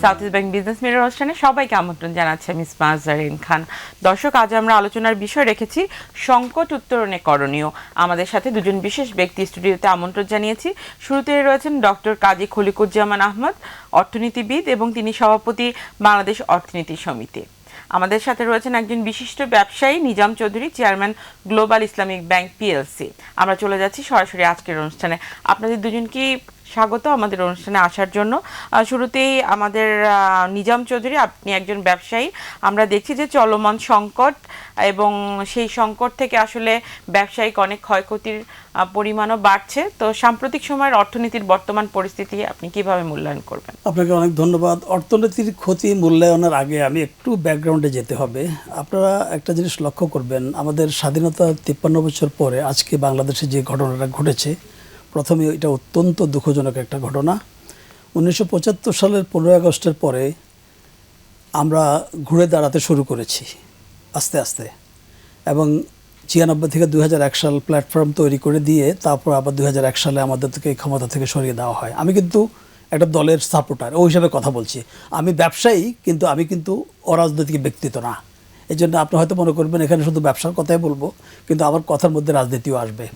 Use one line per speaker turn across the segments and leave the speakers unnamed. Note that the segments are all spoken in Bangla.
South east bank business mirror অনুষ্ঠানে সবাইকে আমন্ত্রণ জানাচ্ছি আমি ইসমাত জারিন খান। দর্শক, আজ আমরা আলোচনার বিষয় রেখেছি সংকট উত্তরণে করণীয়। আমাদের সাথে দুজন বিশেষ ব্যক্তি স্টুডিওতে আমন্ত্রণ জানিয়েছি। শুরুতে রয়েছেন ডক্টর কাজী খলিকুজ্জামান আহমদ, অর্থনীতিবিদ এবং তিনি সভাপতি বাংলাদেশ অর্থনীতি সমিতি। আমাদের সাথে রয়েছেন একজন বিশিষ্ট ব্যবসায়ী Nizam Chowdhury, chairman global Islamic bank PLC. আমরা চলে যাচ্ছি সরাসরি আজকের অনুষ্ঠানে। আপনাদের দুজনকে স্বাগত আমাদের অনুষ্ঠানে আসার জন্য। শুরুতেই আমাদের নিজাম চৌধুরী, আপনি একজন ব্যবসায়ী। আমরা দেখছি যে চলমান সংকট এবং সেই সংকট থেকে আসলে ব্যবসায়িক অনেক ক্ষয়ক্ষতির পরিমাণও বাড়ছে। তো সাম্প্রতিক সময়ের অর্থনীতির বর্তমান পরিস্থিতি আপনি কিভাবে মূল্যায়ন করবেন?
আপনাকে অনেক ধন্যবাদ। অর্থনীতির ক্ষতি মূল্যায়নের আগে আমি একটু ব্যাকগ্রাউন্ডে যেতে হবে। আপনারা একটা জিনিস লক্ষ্য করবেন, আমাদের স্বাধীনতা 53 বছর পরে আজকে বাংলাদেশে যে ঘটনাটা ঘটেছে, প্রথমে এটা অত্যন্ত দুঃখজনক একটা ঘটনা। 1975 সালের 15 আগস্টের পরে আমরা ঘুরে দাঁড়াতে শুরু করেছি আস্তে আস্তে, এবং 96 থেকে 2001 সাল প্ল্যাটফর্ম তৈরি করে দিয়ে তারপর আবার 2001 সালে আমাদের থেকে ক্ষমতা থেকে সরিয়ে দেওয়া হয়। আমি কিন্তু একটা দলের সাপোর্টার, ওই হিসাবে কথা বলছি। আমি ব্যবসায়ী, কিন্তু আমি কিন্তু অরাজনৈতিক ব্যক্তিত্ব না। এই জন্য আপনি হয়তো মনে করবেন এখানে শুধু ব্যবসার কথাই বলবো, কিন্তু আমার কথার মধ্যে রাজনীতিও আসবে।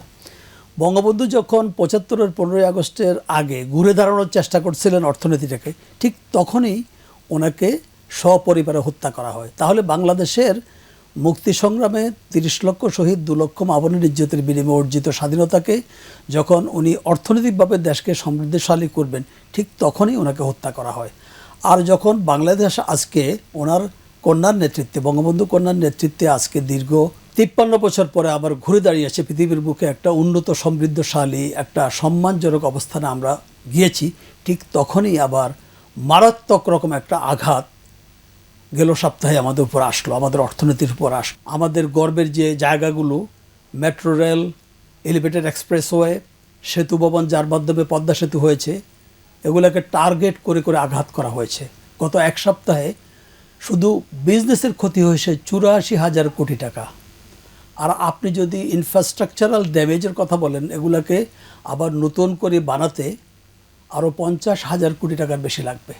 বঙ্গবন্ধু যখন 75-এর 15 আগস্টের আগে ঘুরে দাঁড়ানোর চেষ্টা করছিলেন অর্থনীতিটাকে, ঠিক তখনই ওনাকে সপরিবারে হত্যা করা হয়। তাহলে বাংলাদেশের মুক্তি সংগ্রামে 30 লক্ষ শহীদ, 2 লক্ষ মা-বোনের ইজ্জতের বিনিময়ে অর্জিত স্বাধীনতাকে যখন উনি অর্থনৈতিকভাবে দেশকে সমৃদ্ধশালী করবেন, ঠিক তখনই ওনাকে হত্যা করা হয়। আর যখন বাংলাদেশ আজকে ওনার কন্যার নেতৃত্বে, বঙ্গবন্ধু কন্যার নেতৃত্বে আজকে দীর্ঘ 53 বছর পরে আবার ঘুরে দাঁড়িয়েছে পৃথিবীর বুকে একটা উন্নত সমৃদ্ধশালী একটা সম্মানজনক অবস্থানে আমরা গিয়েছি, ঠিক তখনই আবার মারাত্মক রকম একটা আঘাত গেল সপ্তাহে আমাদের উপর আসলো, আমাদের অর্থনীতির উপর আসলো। আমাদের গর্বের যে জায়গাগুলো, মেট্রো রেল, এলিভেটেড এক্সপ্রেসওয়ে, সেতু ভবন যার মাধ্যমে পদ্মা সেতু হয়েছে, এগুলোকে টার্গেট করে করে আঘাত করা হয়েছে। গত এক সপ্তাহে শুধু বিজনেসের ক্ষতি হয়েছে 84,000 কোটি টাকা। আর আপনি যদি ইনফ্রাস্ট্রাকচারাল ড্যামেজের কথা বলেন, এগুলোকে আবার নতুন করে বানাতে আরও 50,000 কোটি টাকার বেশি লাগবে।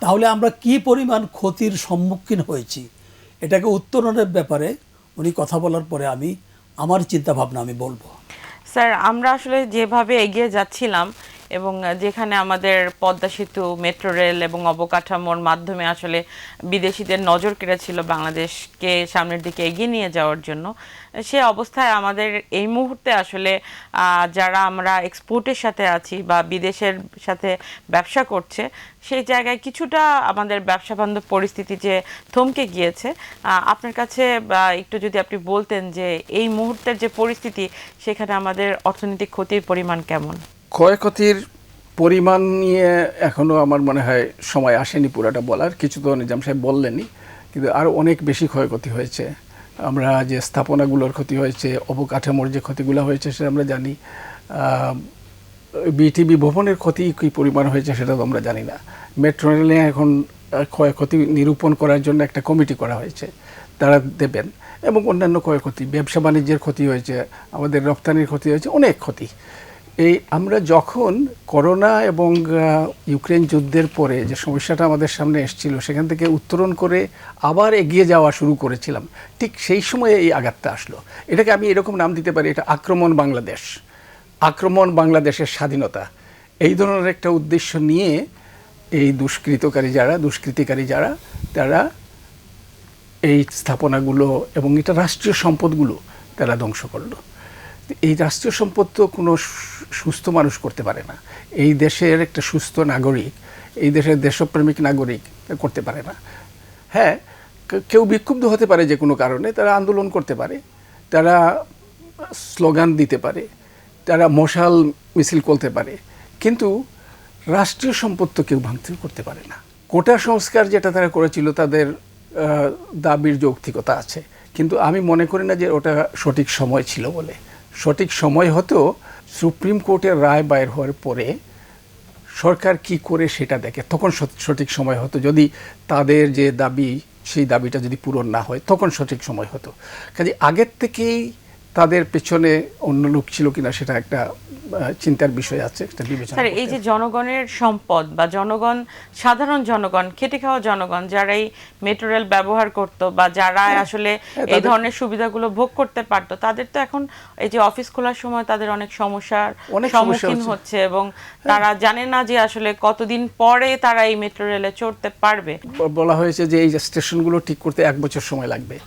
তাহলে আমরা কি পরিমাণ ক্ষতির সম্মুখীন হয়েছি, এটাকে উত্তরণের ব্যাপারে উনি কথা বলার পরে আমার চিন্তাভাবনা আমি বলবো।
স্যার, আমরা আসলে যেভাবে এগিয়ে যাচ্ছিলাম এবং যেখানে আমাদের পদ্মা সেতু, মেট্রো রেল এবং অবকাঠামোর মাধ্যমে আসলে বিদেশিদের নজর কেড়েছিল বাংলাদেশকে সামনের দিকে এগিয়ে নিয়ে যাওয়ার জন্য, সে অবস্থায় আমাদের এই মুহূর্তে আসলে যারা আমরা এক্সপোর্টের সাথে আছি বা বিদেশের সাথে ব্যবসা করছে, সেই জায়গায় কিছুটা আমাদের ব্যবসা বান্ধব পরিস্থিতি যে থমকে গিয়েছে, আপনার কাছে একটু যদি আপনি বলতেন যে এই মুহূর্তের যে পরিস্থিতি, সেখানে আমাদের অর্থনৈতিক ক্ষতির পরিমাণ কেমন?
ক্ষয়ক্ষতির পরিমাণ নিয়ে এখনও আমার মনে হয় সময় আসেনি পুরাটা বলার। কিছু তো নিজাম সাহেব বললেনই, কিন্তু আরও অনেক বেশি ক্ষয়ক্ষতি হয়েছে। আমরা যে স্থাপনাগুলোর ক্ষতি হয়েছে, অবকাঠামোর যে ক্ষতিগুলো হয়েছে সেটা আমরা জানি। বিটিবি ভবনের ক্ষতি কী পরিমাণ হয়েছে সেটা তো আমরা জানি না। মেট্রো রেলে এখন ক্ষয়ক্ষতি নিরূপণ করার জন্য একটা কমিটি করা হয়েছে, তারা দেবেন। এবং অন্যান্য ক্ষয়ক্ষতি, ব্যবসা বাণিজ্যের ক্ষতি হয়েছে, আমাদের রপ্তানির ক্ষতি হয়েছে, অনেক ক্ষতি। এই আমরা যখন করোনা এবং ইউক্রেন যুদ্ধের পরে যে সমস্যাটা আমাদের সামনে এসেছিল, সেখান থেকে উত্তরণ করে আবার এগিয়ে যাওয়া শুরু করেছিলাম, ঠিক সেই সময়ে এই আঘাতটা আসলো। এটাকে আমি এরকম নাম দিতে পারি, এটা আক্রমণ বাংলাদেশ, আক্রমণ বাংলাদেশের স্বাধীনতা। এই ধরনের একটা উদ্দেশ্য নিয়ে এই দুষ্কৃতিকারী যারা তারা এই স্থাপনাগুলো এবং এটা রাষ্ট্রীয় সম্পদগুলো তারা ধ্বংস করলো। এই রাষ্ট্রীয় সম্পদ তো কোনো সুস্থ মানুষ করতে পারে না। এই দেশের একটা সুস্থ নাগরিক, এই দেশের দেশপ্রেমিক নাগরিক করতে পারে না। হ্যাঁ, কেউ বিক্ষুব্ধ হতে পারে যে কোনো কারণে, তারা আন্দোলন করতে পারে, তারা স্লোগান দিতে পারে, তারা মশাল মিছিল করতে পারে, কিন্তু রাষ্ট্রীয় সম্পদ তো কেউ ভাঙচুর করতে পারে না। কোটা সংস্কার যেটা তারা করেছিল, তাদের দাবির যৌক্তিকতা আছে, কিন্তু আমি মনে করি না যে ওটা সঠিক সময় ছিল বলে। সঠিক সময় হতো সুপ্রিম কোর্টের রায় বাইর হওয়ার পরে সরকার কি করে সেটা দেখে, তখন সঠিক সময় হতো। যদি তাদের যে দাবি, সেই দাবিটা যদি পূরণ না হয়, তখন সঠিক সময় হতো। কাজে আগের থেকেই তাদের পেছনে অন্য লোক ছিল কিনা সেটা একটা চিন্তার বিষয় আছে, একটা বিবেচনা
স্যার,
করতে
এই যে জনগণের সম্পদ বা জনগণ, সাধারণ জনগণ, খেটে খাওয়া জনগণ যারা এই মেট্রো রেল ব্যবহার করতো বা যারা আসলে এই ধরনের সুবিধাগুলো ভোগ করতে পারতো, তাদের তো এখন এই যে অফিস খোলার সময় তাদের অনেক সমস্যার সম্মুখীন হচ্ছে এবং তারা জানে না যে আসলে কতদিন পরে তারা এই মেট্রো রেলে চড়তে পারবে।
বলা হয়েছে যে এই যে স্টেশনগুলো ঠিক করতে 1 বছর সময় লাগবে।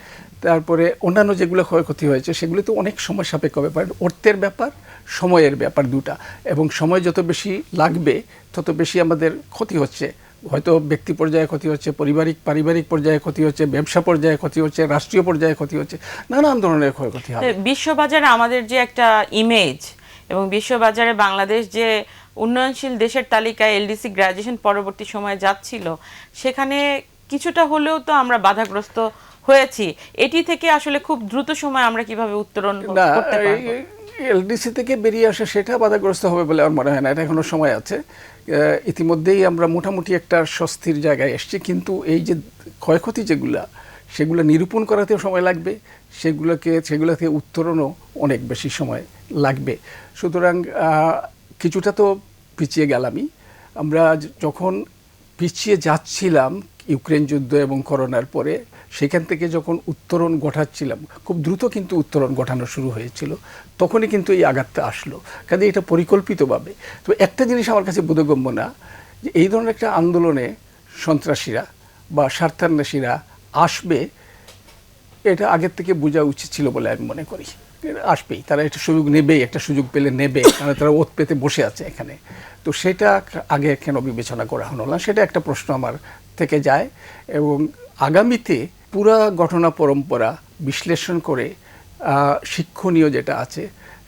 তারপরে অন্যান্য যেগুলো ক্ষয়ক্ষতি হয়েছে সেগুলো তো অনেক সময় সাপেক্ষ ব্যাপার, অর্থের ব্যাপার, সময়ের ব্যাপার দুটা, এবং সময় যত বেশি লাগবে তত বেশি আমাদের ক্ষতি হচ্ছে। হয়তো ব্যক্তি পর্যায়ে ক্ষতি হচ্ছে, পারিবারিক পর্যায়ে ক্ষতি হচ্ছে, ব্যবসা পর্যায়ে ক্ষতি হচ্ছে, রাষ্ট্রীয় পর্যায়ে ক্ষতি হচ্ছে, নানান ধরনের ক্ষয়ক্ষতি হবে।
বিশ্ববাজারে আমাদের যে একটা ইমেজ এবং বিশ্ববাজারে বাংলাদেশ যে উন্নয়নশীল দেশের তালিকায় এলডিসি গ্র্যাজুয়েশন পরবর্তী সময়ে যাচ্ছিল, সেখানে কিছুটা হলেও তো আমরা বাধাগ্রস্ত হয়েছি। এটি থেকে আসলে খুব দ্রুত সময় আমরা কিভাবে উত্তরণ করতে পারব?
এলডিসি থেকে বেরিয়ে আসে সেটা বাধাগ্রস্ত হবে বলে আমার মনে হয় না, এটা এখনো সময় আছে। ইতিমধ্যেই আমরা মোটামুটি একটা স্বস্তির জায়গায় এসেছি, কিন্তু এই যে ক্ষয়ক্ষতি সেগুলো নিরূপণ করাতেও সময় লাগবে, সেগুলোকে উত্তরণও অনেক বেশি সময় লাগবে। সুতরাং কিছুটা তো পিছিয়ে গেলামই। আমরা যখন পিছিয়ে যাচ্ছিলাম ইউক্রেন যুদ্ধ এবং করোনার পরে, সেখান থেকে যখন উত্তরণ ঘটাচ্ছিলাম, খুব দ্রুত কিন্তু উত্তরণ ঘটানো শুরু হয়েছিল, তখনই কিন্তু এই আঘাতটা আসলো। কাজে এটা পরিকল্পিতভাবে। তো একটা জিনিস আমার কাছে বোধগম্য না, যে এই ধরনের একটা আন্দোলনে সন্ত্রাসীরা বা স্বার্থান্বেষীরা আসবে, এটা আগের থেকে বোঝা উচিত ছিল বলে আমি মনে করি। আসবেই, তারা একটা সুযোগ নেবেই, একটা সুযোগ পেলে নেবে, কারণ তারা ওত পেতে বসে আছে এখানে। তো সেটা আগে কেন বিবেচনা করা হলো না, সেটা একটা প্রশ্ন আমার থেকে যায়। এবং আগামীতে পুরা ঘটনা পরম্পরা বিশ্লেষণ করে শিক্ষণীয় যেটা আছে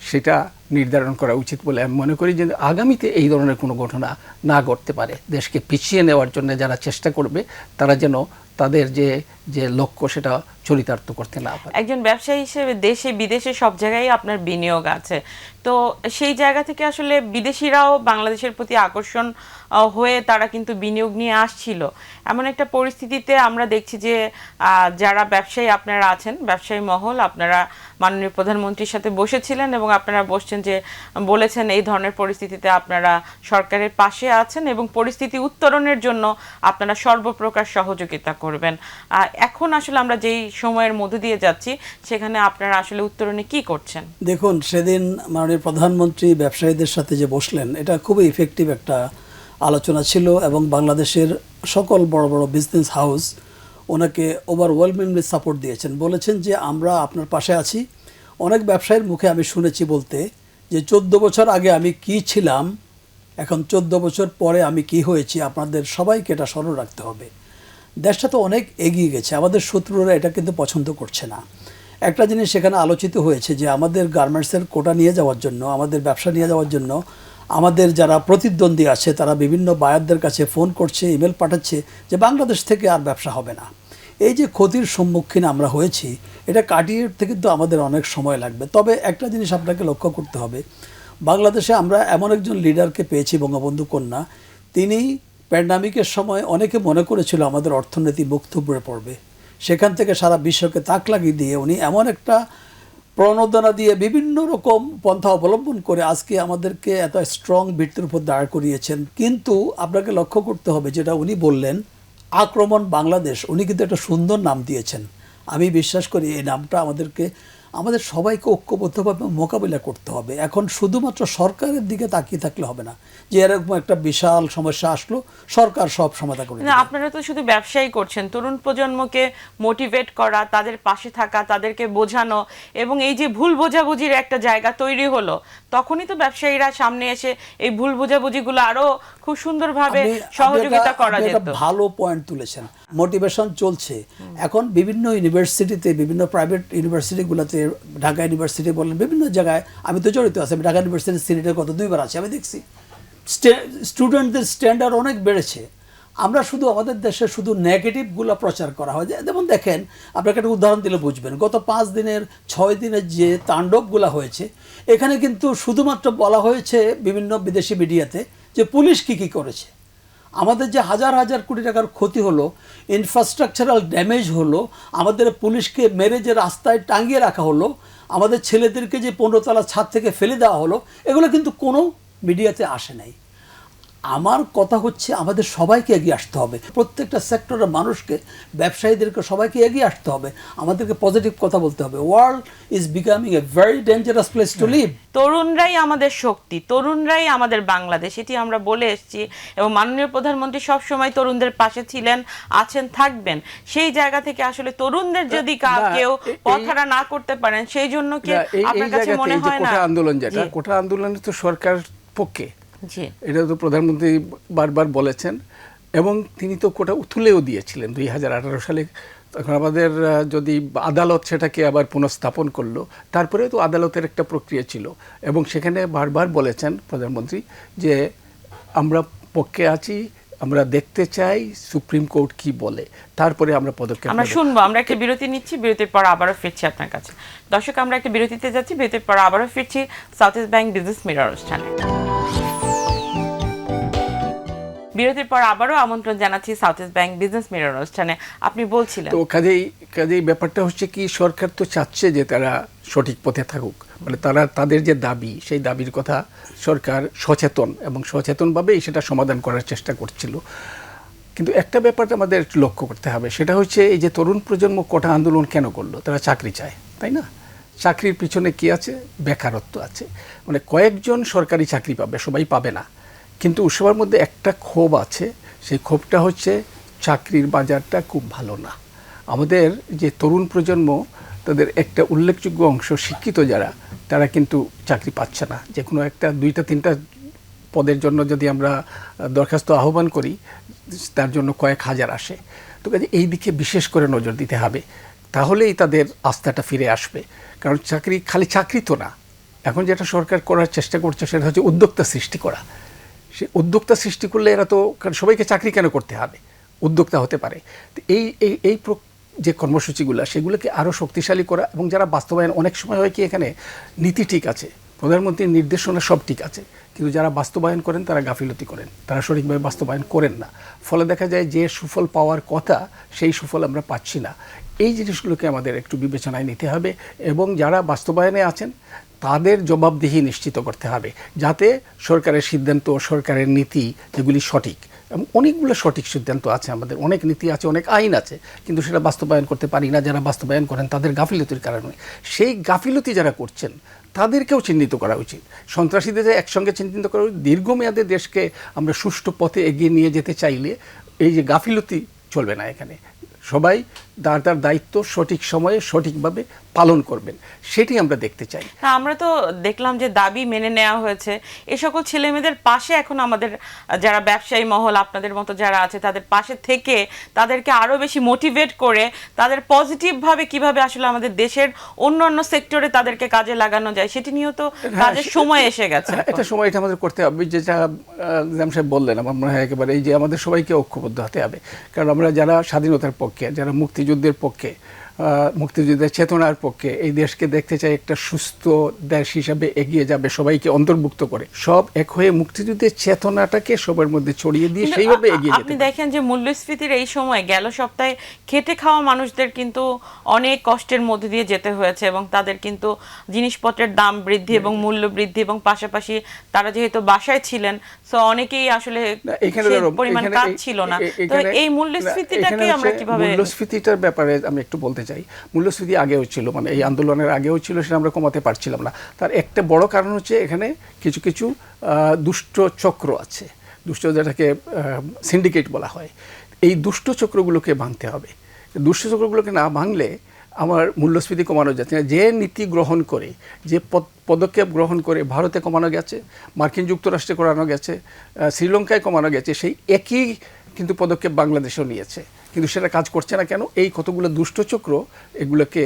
সেটা নির্ধারণ করা উচিত বলে আমি মনে করি, যে আগামীতে এই ধরনের কোনো ঘটনা না ঘটতে পারে। দেশকে পিছিয়ে নেওয়ার জন্য যারা চেষ্টা করবে, তারা যেন তাদের যে লক্ষ্য সেটা চরিতার্থ করতে না পারে।
একজন ব্যবসায়ী হিসেবে দেশে বিদেশে সব জায়গায় আপনার বিনিয়োগ আছে, তো সেই জায়গা থেকে আসলে বিদেশিরাও বাংলাদেশের প্রতি আকর্ষণ হয়ে তারা কিন্তু বিনিয়োগ নিয়ে আসছিল। এমন একটা পরিস্থিতিতে আমরা দেখছি যে যারা ব্যবসায়ী আপনারা আছেন, ব্যবসায়ী মহল, আপনারা মাননীয় প্রধানমন্ত্রীর সাথে বসেছিলেন এবং আপনারা বসছেন, যে বলেছেন এই ধরনের পরিস্থিতিতে আপনারা সরকারের পাশে আছেন এবং পরিস্থিতি উত্তরণের জন্য আপনারা সর্বপ্রকার সহযোগিতা করবেন। এখন আসলে আমরা যেই সময়ের মধ্যে দিয়ে যাচ্ছি, সেখানে আপনারা আসলে উত্তরণে কি করছেন?
দেখুন, সেদিন মাননীয় প্রধানমন্ত্রী ব্যবসায়ীদের সাথে যে বসলেন, এটা খুবই ইফেক্টিভ একটা আলোচনা ছিল এবং বাংলাদেশের সকল বড় বড় বিজনেস হাউস ওনাকে ওভারওয়েলমিংলি সাপোর্ট দিয়েছেন, বলেছেন যে আমরা আপনার পাশে আছি। অনেক ব্যবসায়ীর মুখে আমি শুনেছি বলতে যে 14 বছর আগে আমি কি ছিলাম, এখন 14 বছর পরে আমি কি হয়েছি, আপনাদের সবাইকে এটা স্মরণ রাখতে হবে। দেশটা তো অনেক এগিয়ে গেছে, আমাদের শত্রুরা এটা কিন্তু পছন্দ করছে না। একটা জিনিস সেখানে আলোচিত হয়েছে যে আমাদের গার্মেন্টসের কোটা নিয়ে যাওয়ার জন্য, আমাদের ব্যবসা নিয়ে যাওয়ার জন্য আমাদের যারা প্রতিদ্বন্দ্বী আছে তারা বিভিন্ন বায়ারদের কাছে ফোন করছে, ইমেল পাঠাচ্ছে যে বাংলাদেশ থেকে আর ব্যবসা হবে না। এই যে ক্ষতির সম্মুখীন আমরা হয়েছি, এটা কাটিয়ে উঠতে কিন্তু আমাদের অনেক সময় লাগবে। তবে একটা জিনিস আপনাকে লক্ষ্য করতে হবে, বাংলাদেশে আমরা এমন একজন লিডারকে পেয়েছি, বঙ্গবন্ধু কন্যা। তিনি প্যান্ডামিকের সময় অনেকে মনে করেছিল আমাদের অর্থনীতি মুখ থুবড়ে পড়বে, সেখান থেকে সারা বিশ্বকে তাক লাগিয়ে দিয়ে উনি এমন একটা প্রণোদনা দিয়ে বিভিন্ন রকম পন্থা অবলম্বন করে আজকে আমাদেরকে এত স্ট্রং ভিত্তির উপর দাঁড় করিয়েছেন। কিন্তু আপনাকে লক্ষ্য করতে হবে, যেটা উনি বললেন আক্রমণ বাংলাদেশ, উনি কিন্তু একটা সুন্দর নাম দিয়েছেন। আমি বিশ্বাস করি এই নামটা আমাদের সবাইকে ঐক্যবদ্ধভাবে মোকাবিলা করতে হবে। এখন শুধুমাত্র সরকারের দিকে তাকিয়ে থাকলে হবে না, যে এরকম একটা বিশাল সমস্যা আসলো সরকার সব সমাধান করে
না, আপনারা তো শুধু ব্যবসায়ী করছেন, তরুণ প্রজন্মকে মোটিভেট করা, তাদের পাশে থাকা, তাদেরকে বোঝানো, এবং এই যে ভুল বোঝাবুঝির একটা জায়গা তৈরি হলো, তখনই তো ব্যবসায়ীরা সামনে এসে এই ভুল বোঝাবুঝিগুলো আরো খুব সুন্দরভাবে সহযোগিতা করা যেত।
ভালো পয়েন্ট তুলেছেন, মোটিভেশন চলছে এখন বিভিন্ন ইউনিভার্সিটিতে, বিভিন্ন প্রাইভেট ইউনিভার্সিটিগুলোতে, ঢাকা ইউনিভার্সিটি বলেন, বিভিন্ন জায়গায় আমি তো জড়িত আছি। আমি ঢাকা ইউনিভার্সিটির সিনেটে গত 2 বার আছি, আমি দেখছি স্টুডেন্টদের স্ট্যান্ডার্ড অনেক বেড়েছে। আমরা শুধু আমাদের দেশে শুধু নেগেটিভগুলো প্রচার করা হয়। যেমন দেখেন, আপনাকে একটা উদাহরণ দিলে বুঝবেন, গত 5 দিনের 6 দিনের যে তাণ্ডবগুলো হয়েছে, এখানে কিন্তু শুধুমাত্র বলা হয়েছে বিভিন্ন বিদেশি মিডিয়াতে যে পুলিশ কী কী করেছে। আমাদের যে হাজার হাজার কোটি টাকার ক্ষতি হলো, ইনফ্রাস্ট্রাকচারাল ড্যামেজ হলো, আমাদের পুলিশকে মেরে যে রাস্তায় টাঙিয়ে রাখা হলো, আমাদের ছেলেদেরকে যে 15 তলা ছাদ থেকে ফেলে দেওয়া হলো, এগুলো কিন্তু কোনো মিডিয়াতে আসে নাই। আমার কথা হচ্ছে আমাদের সবাইকে এগিয়ে আসতে হবে, প্রত্যেকটা সেক্টরের মানুষকে, ব্যবসায়ীদেরকে সবাইকে এগিয়ে আসতে হবে, আমাদেরকে পজিটিভ কথা বলতে হবে। World is becoming a very dangerous place to live.
তরুণরাই আমাদের শক্তি, তরুণরাই আমাদের বাংলাদেশ, এটি আমরা বলে এসেছি এবং মাননীয় প্রধানমন্ত্রী সব সময় তরুণদের পাশে ছিলেন, আছেন, থাকবেন। সেই জায়গা থেকে আসলে তরুণদের যদি কেউ পথহারা না করতে পারেন, সেই জন্য কি আপনার কাছে মনে হয় না
কোটা আন্দোলন, যেটা কোটা আন্দোলনে তো সরকার পক্ষে,
জি,
এটা তো প্রধানমন্ত্রী বারবার বলেছেন এবং তিনি তো কোটা তুলেও দিয়েছিলেন 2018 সালে। তখন আমাদের যদি আদালত সেটাকে আবার পুনঃস্থাপন করলো, তারপরে তো আদালতের একটা প্রক্রিয়া ছিল এবং সেখানে বারবার বলেছেন প্রধানমন্ত্রী যে আমরা পক্ষে আছি, আমরা দেখতে চাই সুপ্রিম কোর্ট কি বলে, তারপরে আমরা পদক্ষেপ
আমরা
নেব।
শুনবো। আমরা একটা বিরতি নিচ্ছি, বিরতির পর আবারও ফিরছি আপনার কাছে। দর্শক, আমরা একটা বিরতিতে যাচ্ছি, বিরতির পর আবারও ফিরছি south east bank business mirror অনুষ্ঠানে। বিরতির পর আবারও আমন্ত্রণ জানাচ্ছি south east bank business mirror অনুষ্ঠানে। আপনি বলছিলেন
তো কাজেই ব্যাপারটা হচ্ছে কি, সরকার তো চাচ্ছে যে তারা সঠিক পথে থাকুক, মানে তাদের যে দাবি, সেই দাবির কথা সরকার সচেতন এবং সচেতনভাবেই সেটা সমাধান করার চেষ্টা করছিল। কিন্তু একটা ব্যাপার আমাদের একটু লক্ষ্য করতে হবে, সেটা হচ্ছে এই যে তরুণ প্রজন্ম কোটা আন্দোলন কেন করলো? তারা চাকরি চায়, তাই না? চাকরির পিছনে কি আছে? বেকারত্ব আছে। মানে কয়েকজন সরকারি চাকরি পাবে, সবাই পাবে না। কিন্তু সবার মধ্যে একটা ক্ষোভ আছে, সেই ক্ষোভটা হচ্ছে চাকরির বাজারটা খুব ভালো না। আমাদের যে তরুণ প্রজন্ম, তাদের একটা উল্লেখযোগ্য অংশ শিক্ষিত যারা, তারা কিন্তু চাকরি পাচ্ছে না। যে কোনো একটা 2টা 3টা পদের জন্য যদি আমরা দরখাস্ত আহ্বান করি, তার জন্য কয়েক হাজার আসে। তো কাজে এই দিকে বিশেষ করে নজর দিতে হবে, তাহলেই তাদের আস্থাটা ফিরে আসবে। কারণ খালি চাকরি তো না, এখন যেটা সরকার করার চেষ্টা করছে সেটা হচ্ছে উদ্যোক্তা সৃষ্টি করা। সে উদ্যোক্তা সৃষ্টি করলে এরা তো, কারণ সবাইকে চাকরি কেন করতে হবে, উদ্যোক্তা হতে পারে। তো এই যে কর্মসূচিগুলো, সেগুলোকে আরও শক্তিশালী করা এবং যারা বাস্তবায়ন, অনেক সময় হয় কি এখানে নীতি ঠিক আছে, প্রধানমন্ত্রীর নির্দেশনা সব ঠিক আছে, কিন্তু যারা বাস্তবায়ন করেন তারা গাফিলতি করেন, তারা সঠিকভাবে বাস্তবায়ন করেন না। ফলে দেখা যায় যে সুফল পাওয়ার কথা, সেই সুফল আমরা পাচ্ছি না। এই জিনিসগুলোকে আমাদের একটু বিবেচনায় নিতে হবে এবং যারা বাস্তবায়নে আছেন তাদের জবাবদিহি নিশ্চিত করতে হবে, যাতে সরকারের সিদ্ধান্ত, সরকারের নীতি যেগুলি সঠিক, এবং অনেকগুলো সঠিক সিদ্ধান্ত আছে, আমাদের অনেক নীতি আছে, অনেক আইন আছে, কিন্তু সেটা বাস্তবায়ন করতে পারি না। যারা বাস্তবায়ন করেন তাদের গাফিলতির কারণে, সেই গাফিলতি যারা করছেন তাদেরকেও চিহ্নিত করা উচিত। সন্ত্রাসীদের একসঙ্গে চিহ্নিত করা উচিত। দীর্ঘমেয়াদে দেশকে আমরা সুষ্ঠু পথে এগিয়ে নিয়ে যেতে চাইলে এই যে গাফিলতি চলবে না। এখানে সবাই তার দায়িত্ব সঠিক সময়ে সঠিকভাবে পালন করবেন, সেটি আমরা দেখতে চাই।
আমরা তো দেখলাম যে দাবি মেনে নেওয়া হয়েছে। এই সকল ছেলেমেয়েদের পাশে এখন আমাদের যারা ব্যবসায়ী মহল, আপনাদের মতো যারা আছে, তাদের পাশে থেকে তাদেরকে আরো বেশি মোটিভেট করে তাদের পজিটিভভাবে কিভাবে আসলে আমাদের দেশের অন্যান্য সেক্টরে তাদেরকে কাজে লাগানো যায়, সেটি নিয়েও তো কাজের সময় এসে গেছে।
এটা সময়, এটা আমাদের করতে হবে। যেটা জাম সাহেব বললেন, আমার মনে হয় একেবারে এই যে আমাদের সবাইকে ঐক্যবদ্ধ হতে হবে। কারণ আমরা যারা স্বাধীনতার পক্ষে, যারা মুক্তিযুদ্ধের পক্ষে, মুক্তিযুদ্ধের চেতনার পক্ষে, এই দেশকে দেখতে চাই একটা সুস্থ দেশ হিসাবে এগিয়ে যাবে, সবাইকে অন্তর্ভুক্ত করে, সব এক হয়ে মুক্তিযুদ্ধের চেতনাটাকে সবার মধ্যে ছড়িয়ে দিয়ে সেইভাবে এগিয়ে যেতে।
আপনি দেখেন যে মূল্যস্ফীতির এই সময়, গেল সপ্তাহে খেটে খাওয়া মানুষদের কিন্তু অনেক কষ্টের মধ্যে দিয়ে যেতে হয়েছে এবং তাদের কিন্তু জিনিসপত্রের দাম বৃদ্ধি এবং মূল্য বৃদ্ধি, এবং পাশাপাশি তারা যেহেতু বাসায় ছিলেন, সো অনেকেই আসলে পরিমাণ কাজ ছিল না। তো এই মূল্যস্ফীতিটাকে আমরা কিভাবে,
মূল্যস্ফীতিটার ব্যাপারে আমি একটু বলতে চাই। মূল্যস্ফীতি আগেও ছিল, মানে এই আন্দোলনের আগেও ছিল, সেটা আমরা কমাতে পারছিলাম না। তার একটা বড় কারণ হচ্ছে এখানে কিছু কিছু দুষ্ট চক্র আছে, দুষ্ট, যেটাকে সিন্ডিকেট বলা হয়। এই দুষ্ট চক্রগুলোকে ভাঙতে হবে। দুষ্ট চক্রগুলোকে না ভাঙলে আমার মূল্যস্ফীতি কমানো যাচ্ছে না। যে নীতি গ্রহণ করে, যে পদক্ষেপ গ্রহণ করে ভারতে কমানো গেছে, মার্কিন যুক্তরাষ্ট্রে করানো গেছে, শ্রীলঙ্কায় কমানো গেছে, সেই একই কিন্তু পদক্ষেপ বাংলাদেশেও নিয়েছে, কিন্তু সেটা কাজ করছে না কেন? এই কতগুলো দুষ্ট চক্র এগুলোকে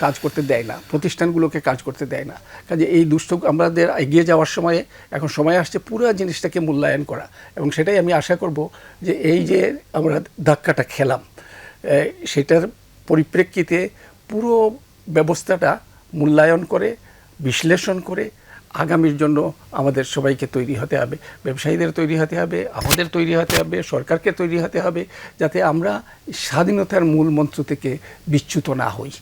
কাজ করতে দেয় না, প্রতিষ্ঠানগুলোকে কাজ করতে দেয় না। কাজে এই দুষ্ট, আমাদের এগিয়ে যাওয়ার সময়ে এখন সময় আসছে পুরো জিনিসটাকে মূল্যায়ন করা, এবং সেটাই আমি আশা করব যে এই যে আমরা ধাক্কাটা খেলাম, সেটার পরিপ্রেক্ষিতে পুরো ব্যবস্থাটা মূল্যায়ন করে, বিশ্লেষণ করে আগামীর জন্য আমাদের সবাইকে তৈরি হতে হবে, ব্যবসায়ীদের তৈরি হতে হবে, আমাদের তৈরি হতে হবে, সরকারকে তৈরি হতে হবে, যাতে আমরা স্বাধীনতার মূল মন্ত্র থেকে বিচ্যুত না হই।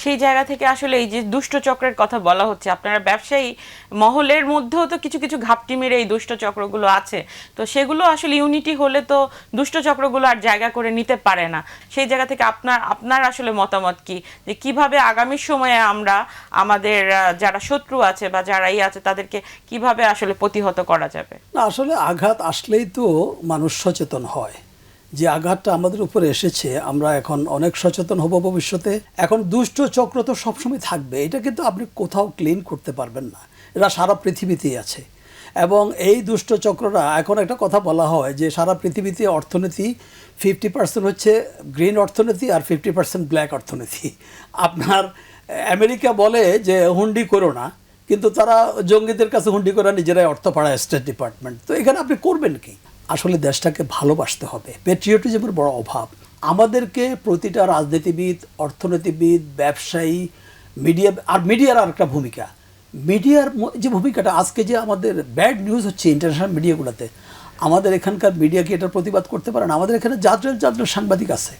সেই জায়গা থেকে আসলে এই যে দুষ্ট চক্রের কথা বলা হচ্ছে, আপনারা ব্যবসায়ী মহলের মধ্যেও তো কিছু কিছু ঘাপটি মেরে এই দুষ্ট চক্রগুলো আছে, তো সেগুলো আসলে ইউনিটি হলে তো দুষ্ট চক্রগুলো আর জায়গা করে নিতে পারে না। সেই জায়গা থেকে আপনার আসলে মতামত কি, যে কিভাবে আগামী সময়ে আমরা আমাদের যারা শত্রু আছে বা যারাই আছে তাদেরকে কিভাবে আসলে প্রতিহত করা যাবে?
না, আসলে আঘাত আসলেই তো মানুষ সচেতন হয়। যে আঘাতটা আমাদের উপরে এসেছে, আমরা এখন অনেক সচেতন হব ভবিষ্যতে। এখন দুষ্ট চক্র তো সবসময় থাকবে, এটা কিন্তু আপনি কোথাও ক্লিন করতে পারবেন না, এরা সারা পৃথিবীতেই আছে। এবং এই দুষ্ট চক্ররা, এখন একটা কথা বলা হয় যে সারা পৃথিবীতে অর্থনীতি 50% হচ্ছে গ্রিন অর্থনীতি আর 50% ব্ল্যাক অর্থনীতি। আপনার আমেরিকা বলে যে হুন্ডি করো না, কিন্তু তারা জঙ্গিদের কাছে হুন্ডি করে নিজেরাই অর্থ পাড়ায় স্টেট ডিপার্টমেন্ট। তো এখানে আপনি করবেন কি? আসলে দেশটাকে ভালোবাসতে হবে, পেট্রিয়টিজমের বড় অভাব। আমাদেরকে প্রতিটা রাজনীতিবিদ, অর্থনীতিবিদ, ব্যবসায়ী, মিডিয়ার আর একটা ভূমিকা, মিডিয়ার যে ভূমিকাটা, আজকে যে আমাদের ব্যাড নিউজ হচ্ছে ইন্টারন্যাশনাল মিডিয়াগুলোতে, আমাদের এখানকার মিডিয়া কি এটার প্রতিবাদ করতে পারে না? আমাদের এখানে জাতীয় সাংবাদিক আছে,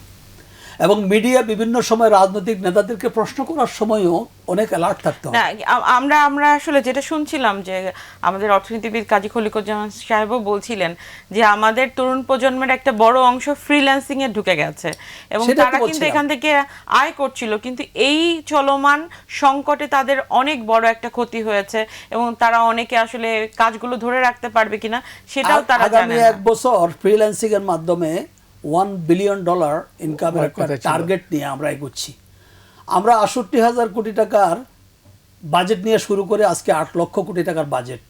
এবং মিডিয়া বিভিন্ন সময় রাজনৈতিক নেতাদেরকে প্রশ্ন করার সময়ও অনেক অ্যালার্ট থাকতে হবে।
না, আমরা আসলে যেটা শুনছিলাম যে আমাদের অর্থনীতিবিদ কাজী খলিকুজ্জামান সাহেবও বলছিলেন যে আমাদের তরুণ প্রজন্মের একটা বড় অংশ ফ্রিল্যান্সিং এ ঢুকে গেছে এবং তারা কিন্তু এখান থেকে আয় করছিল, কিন্তু এই চলমান সংকটে তাদের অনেক বড় একটা ক্ষতি হয়েছে এবং তারা অনেকে আসলে কাজগুলো ধরে রাখতে পারবে কিনা সেটাও তারা জানে না।
আগামী 1 বছর ফ্রিল্যান্সিং এর মাধ্যমে $1 বিলিয়ন ইনকামের একটা টার্গেট নিয়ে আমরা এগোচ্ছি। আমরা ৬৮,০০০ কোটি টাকার বাজেট নিয়ে শুরু করে আজকে ৮ লক্ষ কোটি টাকার বাজেট।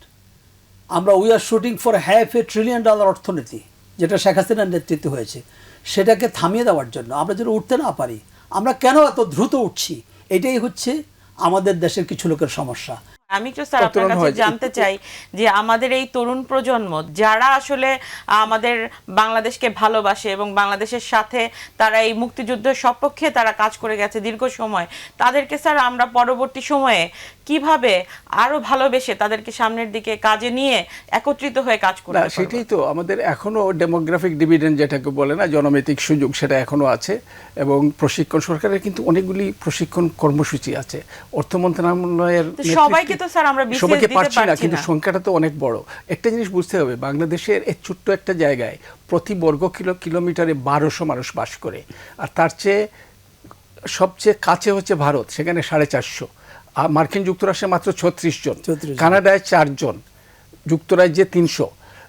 আমরা we are shooting for $500 trillion অর্থনীতি, যেটা শেখ হাসিনার নেতৃত্বে হয়েছে, সেটাকে থামিয়ে দেওয়ার জন্য আমরা যেন উঠতে না পারি। আমরা কেন এত দ্রুত উঠছি? এটাই হচ্ছে আমাদের দেশের কিছু লোকের সমস্যা।
আমি একটু স্যার আপনার কাছে জানতে চাই যে আমাদের এই তরুণ প্রজন্ম যারা আসলে আমাদের বাংলাদেশকে ভালোবাসে এবং বাংলাদেশের সাথে তারা এই মুক্তিযুদ্ধের সপক্ষে তারা কাজ করে গেছে দীর্ঘ সময়, তাদেরকে স্যার আমরা পরবর্তী সময়ে কিভাবে আরো ভালোবেসে তাদেরকে সামনের দিকে কাজে নিয়ে একত্রিত হয়ে কাজ করতে পারবো?
সেটাই তো আমাদের এখনো ডেমোগ্রাফিক ডিভিডেন্ড যেটাকে বলে না, জননৈতিক সুযোগ, সেটা এখনো আছে। এবং প্রশিক্ষণ, সরকারের কিন্তু অনেকগুলি প্রশিক্ষণ কর্মসূচি আছে। অর্থ মন্ত্রণালয়ের
সবাইকে তো স্যার আমরা বিশেষ দিতে পারছি না,
কিন্তু সংখ্যাটা তো অনেক বড়। একটা জিনিস বুঝতে হবে, বাংলাদেশের এই ছোট্ট একটা জায়গায় প্রতি বর্গ কিলোমিটারে 1200 মানুষ বাস করে, আর তার চেয়ে সবচেয়ে কাছে হচ্ছে ভারত, সেখানে 450, আর মার্কিন যুক্তরাষ্ট্রে মাত্র 36 জন, কানাডায় 4 জন, যুক্তরাজ্যে 300।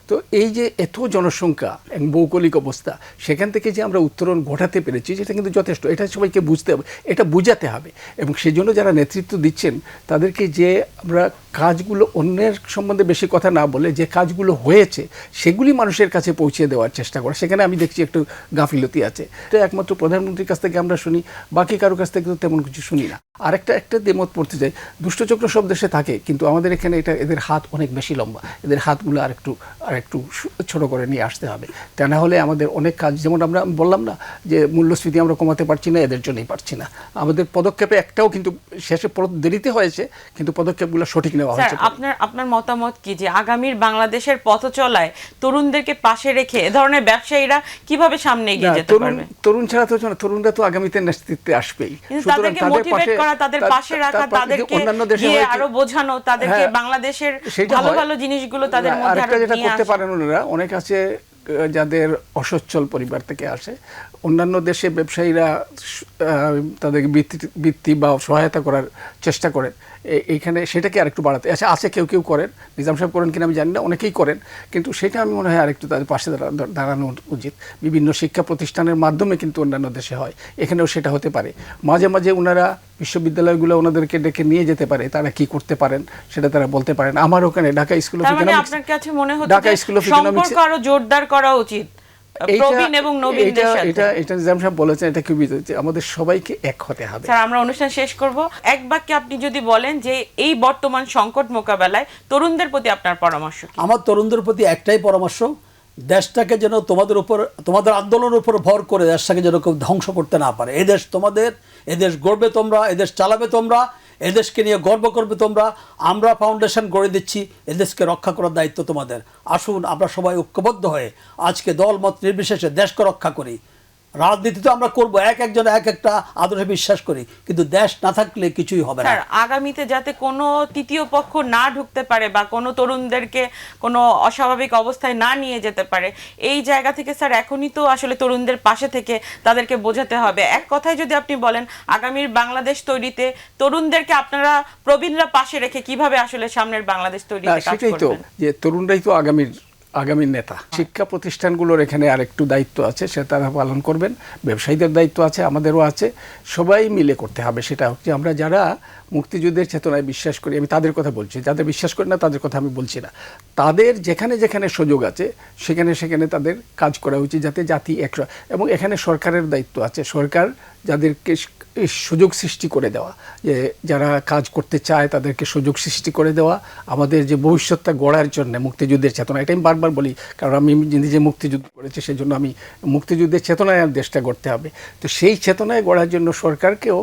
তো এই যে এত জনসংখ্যা এবং ভৌগোলিক অবস্থা, সেখান থেকে যে আমরা উত্তরণ ঘটাতে পেরেছি, সেটা কিন্তু যথেষ্ট। এটা সবাইকে বুঝতে হবে, এটা বুঝাতে হবে। এবং সেই জন্য যারা নেতৃত্ব দিচ্ছেন তাদেরকে যে আমরা কাজগুলো অন্যের সম্বন্ধে বেশি কথা না বলে যে কাজগুলো হয়েছে সেগুলি মানুষের কাছে পৌঁছে দেওয়ার চেষ্টা করা, সেখানে আমি দেখছি একটু গাফিলতি আছে। এটা একমাত্র প্রধানমন্ত্রীর কাছ থেকে আমরা শুনি, বাকি কারো কাছ থেকে তো তেমন কিছু শুনি না। আর একটা দ্বিমত পড়তে চাই, দুষ্টচক্র সব দেশে থাকে, কিন্তু আমাদের এখানে এদের হাত অনেক বেশি লম্বা, এদের হাতগুলো আর একটু ছোট করে নিয়ে আসতে হবে। তা না হলে আমাদের অনেক কাজ, যেমন আমরা বললাম না যে মূল্যস্ফীতি আমরা কমাতে পারছি না, এদের জন্যই পারছি না। আমাদের পদক্ষেপে একটাও কিন্তু শেষে দেরিতে হয়েছে, কিন্তু পদক্ষেপগুলো সঠিক নেওয়া হয়েছে।
আপনার মতামত কি যে আগামীর বাংলাদেশের পথ চলায় তরুণদেরকে পাশে রেখে এ ধরনের ব্যবসায়ীরা কিভাবে সামনে এগিয়ে যেতে পারবে?
তরুণ ছাড়া তো তরুণরা তো আগামীতে নেতৃত্বে আসবেই,
তাদেরকে মোটিভেট করা, তাদের পাশে রাখা, তাদেরকে গিয়ে আরো বোঝানো, তাদেরকে বাংলাদেশের ভালো ভালো জিনিসগুলো তাদের মধ্যে আরো
যেটা
নিয়ে
করতে
আসা।
পারেন ওনারা, অনেক আছে যাদের অসচ্ছল পরিবার থেকে আসে, অন্যান্য দেশে ব্যবসায়ীরা তাদেরকে বৃত্তি বা সহায়তা করার চেষ্টা করেন, এইখানে সেটাকে আরেকটু বাড়াতে আছে কেউ করেন, নিজাম সাহেব করেন কিনা আমি জানি না, অনেকেই করেন, কিন্তু সেটা আমি মনে হয় আরেকটু তাদের পাশে দাঁড়ানো উচিত। বিভিন্ন শিক্ষা প্রতিষ্ঠানের মাধ্যমে কিন্তু অন্যান্য দেশে হয়, এখানেও সেটা হতে পারে। মাঝে মাঝে ওনারা বিশ্ববিদ্যালয়গুলো ওনাদেরকে ডেকে নিয়ে যেতে পারে, তারা কি করতে পারেন সেটা তারা বলতে পারেন। আমার ওখানে ঢাকা স্কুল অফ ইকোনমিক্স,
আপনার কাছে মনে হচ্ছে সম্পর্ক আরো জোরদার করা উচিত প্রবীণ এবং নবীনদের সাথে।
এটা নিজাম সাহেব বলেছেন, এটা খুবই, আমাদের সবাইকে এক হতে হবে।
স্যার, আমরা অনুষ্ঠান শেষ করব, এক বাক্যে আপনি যদি বলেন যে এই বর্তমান সংকট মোকাবেলায় তরুণদের প্রতি আপনার পরামর্শ কি?
আমার তরুণদের প্রতি একটাই পরামর্শ, দেশটাকে যেন তোমাদের আন্দোলনের উপর ভর করে দেশটাকে যেন কেউ ধ্বংস করতে না পারে। এদেশ তোমাদের, এদেশ গড়বে তোমরা, এদেশ চালাবে তোমরা, এদেশকে নিয়ে গর্ব করবে তোমরা। আমরা ফাউন্ডেশন গড়ে দিচ্ছি, এদেশকে রক্ষা করার দায়িত্ব তোমাদের। আসুন আমরা সবাই ঐক্যবদ্ধ হয়ে আজকে দলমত নির্বিশেষে দেশকে রক্ষা করি। রাজনীতি তো আমরা করবো, একজন এক একটা আদর্শে বিশ্বাস করি, কিন্তু দেশ না থাকলে কিছুই হবে না।
স্যার, আগামীতে যাতে কোনো তৃতীয় পক্ষ না ঢুকতে পারে বা কোনো তরুণদেরকে কোনো অস্বাভাবিক অবস্থায় না নিয়ে যেতে পারে, এই জায়গা থেকে স্যার এখনই তো আসলে তরুণদের পাশে থেকে তাদেরকে বোঝাতে হবে। এক কথায় যদি আপনি বলেন, আগামীর বাংলাদেশ তৈরিতে তরুণদেরকে আপনারা প্রবীণরা পাশে রেখে কিভাবে আসলে সামনের বাংলাদেশ তৈরিতে কাজ
সেটাই তো,
করবেন?
যে তরুণরাই তো আগামীর নেতা। শিক্ষা প্রতিষ্ঠানগুলোর এখানে আরেকটু দায়িত্ব আছে, সেটা তারা পালন করবেন। ব্যবসায়ীদের দায়িত্ব আছে, আমাদেরও আছে, সবাই মিলে করতে হবে। সেটা হচ্ছে আমরা যারা মুক্তিযুদ্ধের চেতনায় বিশ্বাস করি, আমি তাদের কথা বলছি, যাদের বিশ্বাস করি না তাদের কথা আমি বলছি না, তাদের যেখানে যেখানে সুযোগ আছে সেখানে সেখানে তাদের কাজ করা উচিত, যাতে জাতি একশো। এবং এখানে সরকারের দায়িত্ব আছে, সরকার যাদেরকে সুযোগ সৃষ্টি করে দেওয়া, যে যারা কাজ করতে চায় তাদেরকে সুযোগ সৃষ্টি করে দেওয়া, আমাদের যে ভবিষ্যৎটা গড়ার জন্য মুক্তিযুদ্ধের চেতনা, এটা আমি বারবার বলি, কারণ আমি নিজে মুক্তিযুদ্ধ করেছি, সেই জন্য আমি মুক্তিযুদ্ধের চেতনায় আর দেশটা গড়তে হবে। তো সেই চেতনায় গড়ার জন্য সরকারকেও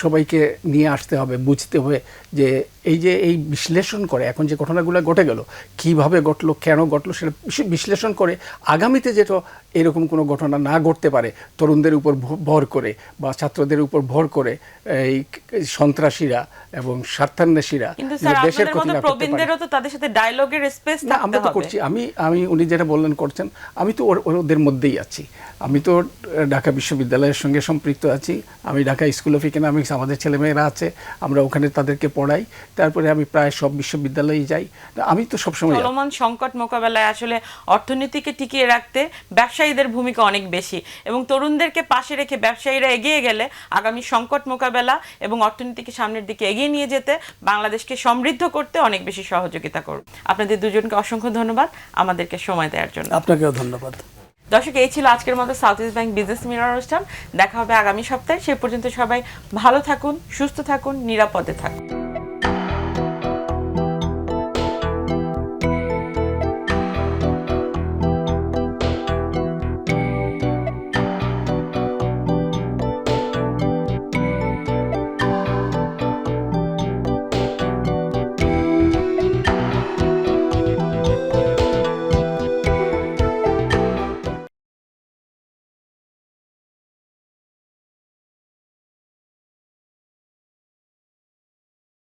সবাইকে নিয়ে আসতে হবে, বুঝতে হবে যে এই বিশ্লেষণ করে এখন যে ঘটনাগুলো ঘটে গেল, কিভাবে ঘটলো, কেন ঘটলো, সেটা বিশ্লেষণ করে আগামীতে যেটা এরকম কোনো ঘটনা না ঘটতে পারে, তরুণদের উপর ভর করে বা ছাত্রদের উপর ভর করে এই সন্ত্রাসীরা এবং স্বার্থান্বেষীরা দেশের ক্ষতি না করতে পারে।
প্রবীণদেরও তো তাদের সাথে ডায়লগের স্পেস থাকতে হবে।
আমরা তো করছি, আমি উনি যেটা বললেন করছেন, আমি তো ওদের মধ্যেই আছি। আমি তো ঢাকা বিশ্ববিদ্যালয়ের সঙ্গে সম্পৃক্ত আছি, আমি ঢাকা স্কুল অফ ইকোনমিক্স, আমাদের ছেলেমেয়েরা আছে, আমরা ওখানে তাদেরকে পড়াই, তারপরে আমি প্রায় সব বিশ্ববিদ্যালয়েই যাই। আমি তো সবসময়
চলমান সংকট মোকাবেলায় আসলে অর্থনীতিকে টিকিয়ে রাখতে ব্যবসায়ীদের ভূমিকা অনেক বেশি, এবং তরুণদেরকে পাশে রেখে ব্যবসায়ীরা এগিয়ে গেলে আগামী সংকট মোকাবেলা এবং অর্থনীতিকে সামনের দিকে এগিয়ে নিয়ে যেতে, বাংলাদেশকে সমৃদ্ধ করতে অনেক বেশি সহযোগিতা করবে। আপনাদের দুজনকে অসংখ্য ধন্যবাদ আমাদেরকে সময় দেওয়ার জন্য।
আপনাকেও ধন্যবাদ।
দর্শক, এই ছিল আজকের মতো south east bank business mirror অনুষ্ঠান। দেখা হবে আগামী সপ্তাহে। সে পর্যন্ত সবাই ভালো থাকুন, সুস্থ থাকুন, নিরাপদে থাকুন।